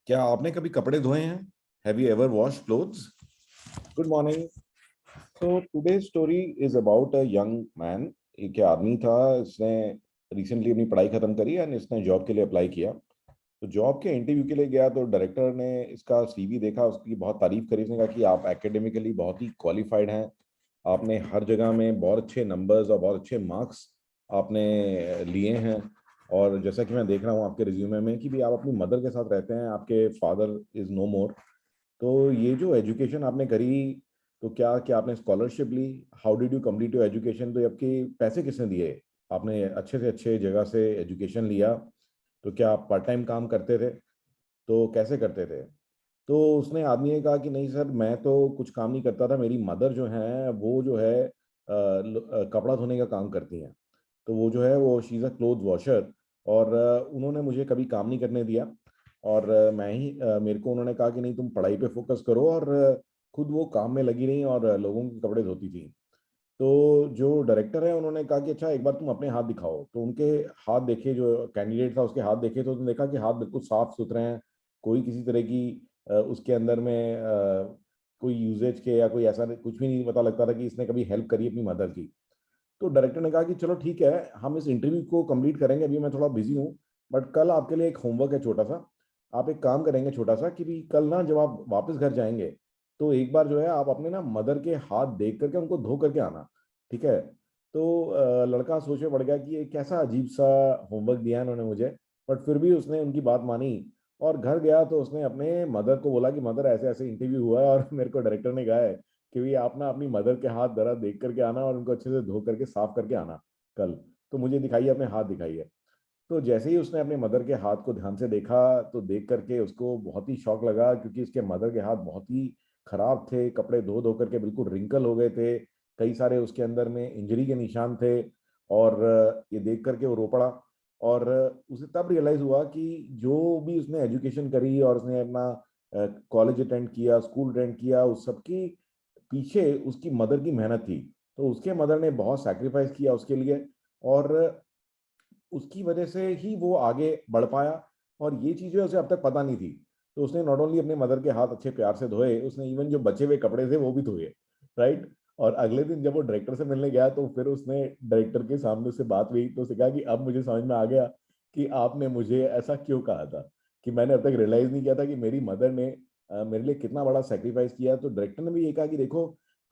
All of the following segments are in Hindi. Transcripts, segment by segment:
क्या आपने कभी कपड़े धोए हैं? Have you ever wash clothes? Good morning. So today story is about a young man. एक आदमी था, इसने रिसेंटली अपनी पढ़ाई खत्म करी एंड इसने जॉब के लिए अप्लाई किया। तो जॉब के इंटरव्यू के लिए गया तो डायरेक्टर ने इसका सीवी देखा, उसकी बहुत तारीफ करी। उसने कहा कि आप एकेडमिकली बहुत ही क्वालिफाइड हैं, आपने हर जगह में बहुत अच्छे नंबर्स और बहुत अच्छे मार्क्स आपने लिए हैं। और जैसा कि मैं देख रहा हूँ आपके रिज्यूमे में कि भी आप अपनी मदर के साथ रहते हैं, आपके फादर इज नो मोर। तो ये जो एजुकेशन आपने करी, तो क्या क्या आपने स्कॉलरशिप ली? How did you complete your education? तो आपके पैसे किसने दिए? आपने अच्छे से अच्छे जगह से एजुकेशन लिया, तो क्या आप पार्ट टाइम काम करते थे? तो कैसे करते थे? तो उसने आदमी ने कहा कि नहीं सर, मैं तो कुछ काम नहीं करता था, मेरी मदर जो है वो जो है कपड़ा धोने का काम करती हैं। तो वो जो है वो she is a cloth washer. और उन्होंने मुझे कभी काम नहीं करने दिया। और मैं ही मेरे को उन्होंने कहा कि नहीं, तुम पढ़ाई पे फोकस करो। और खुद वो काम में लगी रही और लोगों के कपड़े धोती थी। तो जो डायरेक्टर है उन्होंने कहा कि अच्छा एक बार तुम अपने हाथ दिखाओ। तो उनके हाथ देखे, जो कैंडिडेट था उसके हाथ देखे, तो उन्होंने देखा कि हाथ बिल्कुल साफ सुथरे हैं। कोई किसी तरह की उसके अंदर में कोई यूजेज के या कोई ऐसा कुछ भी नहीं पता लगता था कि इसने कभी हेल्प करी अपनी मदर की। तो डायरेक्टर ने कहा कि चलो ठीक है, हम इस इंटरव्यू को कंप्लीट करेंगे, अभी मैं थोड़ा बिजी हूँ, बट कल आपके लिए एक होमवर्क है छोटा सा। आप एक काम करेंगे छोटा सा कि भी कल ना जब आप वापस घर जाएंगे, तो एक बार जो है आप अपने ना मदर के हाथ देख करके उनको धो करके आना। ठीक है? तो लड़का सोच में पड़ गया कि ये कैसा अजीब सा होमवर्क दिया इन्होंने मुझे। बट फिर भी उसने उनकी बात मानी और घर गया तो उसने अपने मदर को बोला कि मदर ऐसे ऐसे इंटरव्यू हुआ है और मेरे को डायरेक्टर ने कहा है कि भाई आप ना अपनी मदर के हाथ जरा देख करके आना और उनको अच्छे से धो करके साफ करके आना कल। तो मुझे दिखाइए, अपने हाथ दिखाइए। तो जैसे ही उसने अपने मदर के हाथ को ध्यान से देखा, तो देख करके उसको बहुत ही शौक लगा, क्योंकि उसके मदर के हाथ बहुत ही खराब थे, कपड़े धो धो करके बिल्कुल रिंकल हो गए थे, कई सारे उसके अंदर में इंजरी के निशान थे। और ये देख करके वो रो पड़ा। और उसे तब रियलाइज हुआ कि जो भी उसने एजुकेशन करी और उसने अपना कॉलेज अटेंड किया, स्कूल अटेंड किया, उस सबकी पीछे उसकी मदर की मेहनत थी। तो उसके मदर ने बहुत सैक्रिफाइस किया उसके लिए। और उसकी वजह से ही वो आगे बढ़ पाया। और ये चीजें उसे अब तक पता नहीं थी। तो उसने नॉट ओनली अपने मदर के हाथ अच्छे प्यार से धोए, उसने इवन जो बचे हुए कपड़े थे वो भी धोए। राइट? और अगले दिन जब वो डायरेक्टर से मिलने गया, तो फिर उसने डायरेक्टर के सामने से बात हुई, तो उसने कहा कि अब मुझे समझ में आ गया कि आपने मुझे ऐसा क्यों कहा था, कि मैंने अब तक रियलाइज नहीं किया था कि मेरी मदर ने मेरे लिए कितना बड़ा सेक्रीफाइस किया। तो डायरेक्टर ने भी ये कहा कि देखो,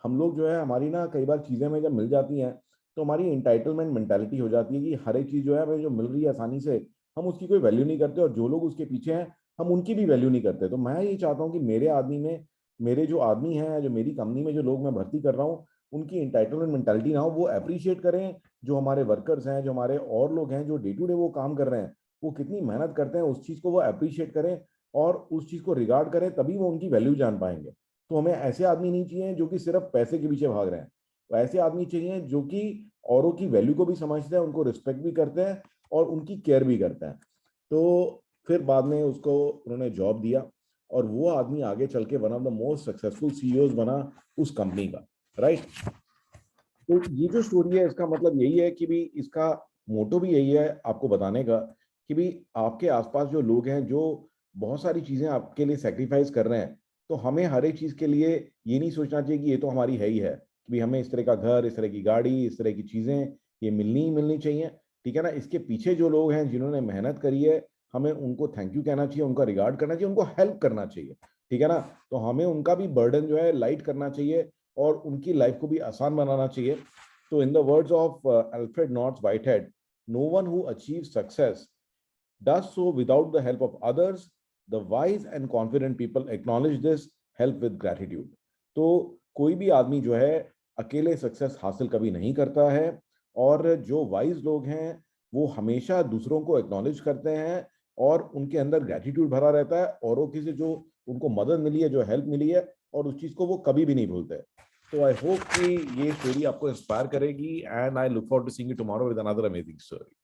हम लोग जो है, हमारी ना कई बार चीजें में जब मिल जाती हैं, तो हमारी इंटाइटलमेंट मेंटालिटी हो जाती है कि हर एक चीज जो है हमें जो मिल रही है आसानी से, हम उसकी कोई वैल्यू नहीं करते, और जो लोग उसके पीछे हैं हम उनकी भी वैल्यू नहीं करते। तो मैं ये चाहता हूँ कि मेरे आदमी में, मेरे जो आदमी हैं, जो मेरी कंपनी में जो लोग मैं भर्ती कर रहा हूँ, उनकी इंटाइटलमेंट मेंटालिटी ना हो, वो अप्रिशिएट करें जो हमारे वर्कर्स हैं, जो हमारे और लोग हैं जो डे टू डे वो काम कर रहे हैं, वो कितनी मेहनत करते हैं, उस चीज को वो अप्रिशिएट करें और उस चीज को रिगार्ड करें, तभी वो उनकी वैल्यू जान पाएंगे। तो हमें ऐसे आदमी नहीं चाहिए जो कि सिर्फ पैसे के पीछे भाग रहे हैं। तो ऐसे आदमी चाहिए जो कि औरों की वैल्यू को भी समझते हैं, उनको रिस्पेक्ट भी करते हैं और उनकी केयर भी करते हैं। तो फिर बाद में उसको उन्होंने जॉब दिया, और वो आदमी आगे चल के one of the most successful CEOs बना उस कंपनी का। राइट? तो ये जो स्टोरी है, इसका मतलब यही है कि भी इसका मोटो भी यही है आपको बताने का, कि भी आपके आसपास जो लोग हैं जो बहुत सारी चीजें आपके लिए सेक्रीफाइस कर रहे हैं, तो हमें हर एक चीज के लिए ये नहीं सोचना चाहिए कि ये तो हमारी है ही है, कि भी हमें इस तरह का घर, इस तरह की गाड़ी, इस तरह की चीजें ये मिलनी ही मिलनी चाहिए। ठीक है ना? इसके पीछे जो लोग हैं जिन्होंने मेहनत करी है, हमें उनको थैंक यू कहना चाहिए, उनका रिगार्ड करना चाहिए, उनको हेल्प करना चाहिए। ठीक है ना? तो हमें उनका भी बर्डन जो है लाइट करना चाहिए और उनकी लाइफ को भी आसान बनाना चाहिए। तो in the words of Alfred North Whitehead, no one who achieves success does so without the help of others. The wise and confident people acknowledge this help with gratitude. तो कोई भी आदमी जो है अकेले सक्सेस हासिल कभी नहीं करता है, और जो वाइज लोग हैं वो हमेशा दूसरों को एक्नॉलेज करते हैं और उनके अंदर ग्रेटिट्यूड भरा रहता है, औरों की से जो उनको मदद मिली है, जो हेल्प मिली है, और उस चीज को वो कभी भी नहीं भूलते। तो आई होप कि ये स्टोरी आपको इंस्पायर करेगी, and I look forward to seeing you tomorrow with another amazing story.